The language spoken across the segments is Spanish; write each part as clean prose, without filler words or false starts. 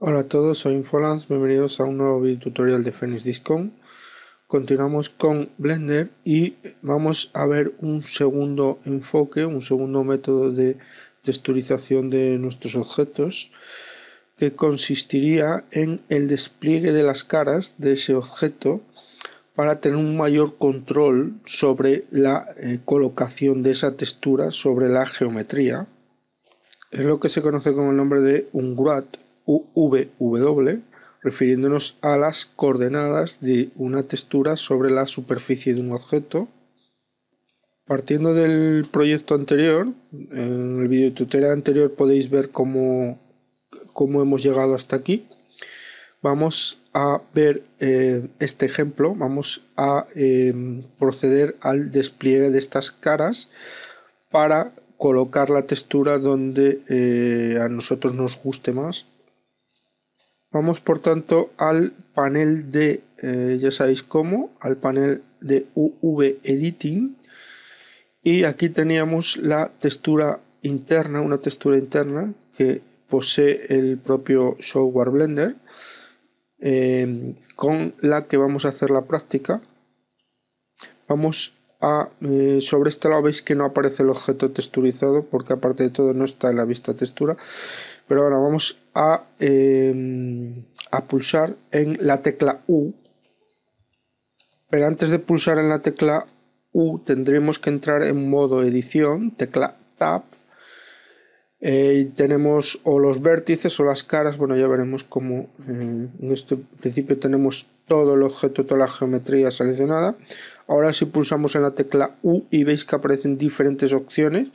Hola a todos, soy Infolans, bienvenidos a un nuevo video tutorial de Phoenix Discount. Continuamos con Blender y vamos a ver un segundo enfoque, un segundo método de texturización de nuestros objetos, que consistiría en el despliegue de las caras de ese objeto para tener un mayor control sobre la colocación de esa textura sobre la geometría. Es lo que se conoce con el nombre de ungrat, UVW, refiriéndonos a las coordenadas de una textura sobre la superficie de un objeto. Partiendo del proyecto anterior, en el video tutorial anterior podéis ver cómo hemos llegado hasta aquí. Vamos a ver este ejemplo, vamos a proceder al despliegue de estas caras para colocar la textura donde a nosotros nos guste más. Vamos por tanto al panel de, ya sabéis cómo, al panel de UV Editing, y aquí teníamos la textura interna, una textura interna que posee el propio software Blender, con la que vamos a hacer la práctica. Vamos a, sobre este lado veis que no aparece el objeto texturizado porque aparte de todo no está en la vista textura, pero ahora vamos a pulsar en la tecla U. Pero antes de pulsar en la tecla U tendremos que entrar en modo edición, tecla Tab. Tenemos o los vértices o las caras, bueno, ya veremos cómo en este principio tenemos todo el objeto, toda la geometría seleccionada. Ahora si pulsamos en la tecla U y veis que aparecen diferentes opciones,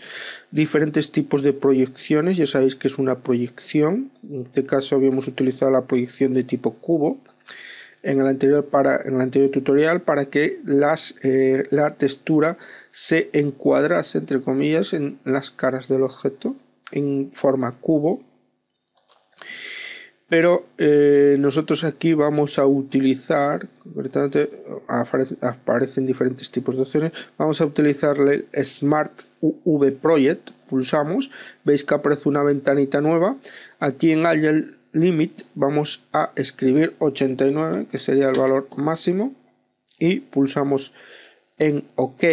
diferentes tipos de proyecciones. Ya sabéis que es una proyección, en este caso habíamos utilizado la proyección de tipo cubo en el anterior tutorial para que la textura se encuadrase, entre comillas, en las caras del objeto en forma cubo. Pero nosotros aquí vamos a utilizar, aparecen diferentes tipos de opciones, vamos a utilizar el Smart UV Project, pulsamos, veis que aparece una ventanita nueva. Aquí en Agile Limit vamos a escribir 89, que sería el valor máximo, y pulsamos en OK,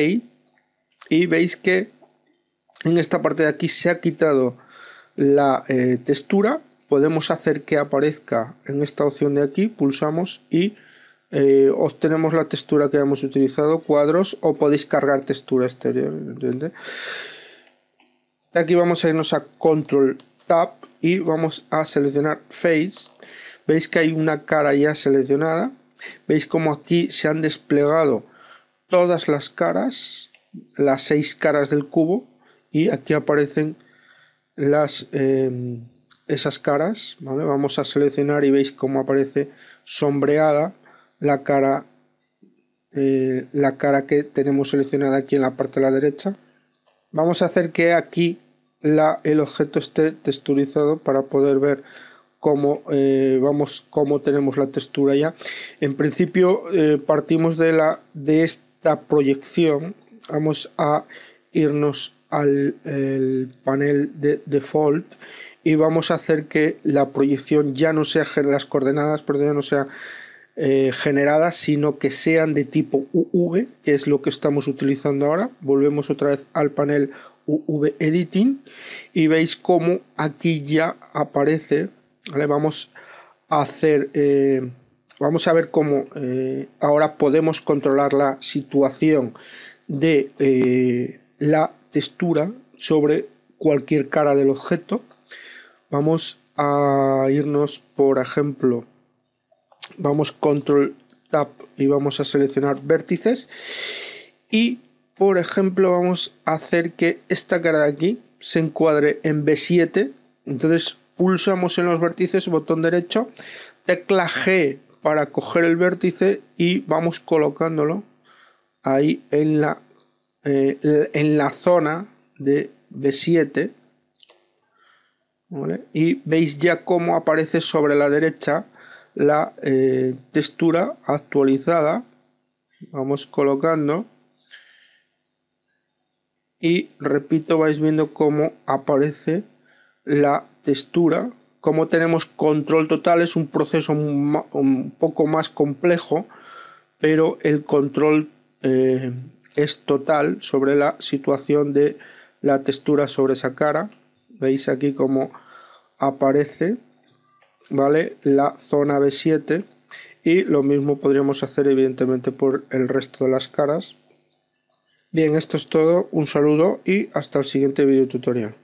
y veis que en esta parte de aquí se ha quitado la textura. Podemos hacer que aparezca en esta opción de aquí, pulsamos y obtenemos la textura que hemos utilizado, cuadros, o podéis cargar textura exterior, ¿entiendes? Aquí vamos a irnos a Control Tab y vamos a seleccionar Face. Veis que hay una cara ya seleccionada, veis como aquí se han desplegado todas las caras, las 6 caras del cubo, y aquí aparecen esas caras, ¿vale? Vamos a seleccionar y veis cómo aparece sombreada la cara que tenemos seleccionada aquí en la parte de la derecha. Vamos a hacer que aquí el objeto esté texturizado para poder ver cómo tenemos la textura ya. En principio partimos de esta proyección. Vamos a irnos al panel de default y vamos a hacer que la proyección ya no sea las coordenadas, pero ya no sea generadas, sino que sean de tipo UV, que es lo que estamos utilizando ahora. Volvemos otra vez al panel UV Editing y veis cómo aquí ya aparece, ¿vale? Vamos a ver cómo ahora podemos controlar la situación de la textura sobre cualquier cara del objeto. Vamos a irnos, por ejemplo, vamos Control Tab y vamos a seleccionar vértices, y por ejemplo vamos a hacer que esta cara de aquí se encuadre en B7. Entonces pulsamos en los vértices, botón derecho, tecla G para coger el vértice y vamos colocándolo ahí en la zona de B7, ¿vale? Y veis ya cómo aparece sobre la derecha la textura actualizada. Vamos colocando y repito, vais viendo cómo aparece la textura como tenemos control total, es un proceso un poco más complejo, pero el control es total sobre la situación de la textura sobre esa cara. Veis aquí cómo aparece, ¿vale?, la zona B7, y lo mismo podríamos hacer evidentemente por el resto de las caras. Bien, esto es todo, un saludo y hasta el siguiente video tutorial.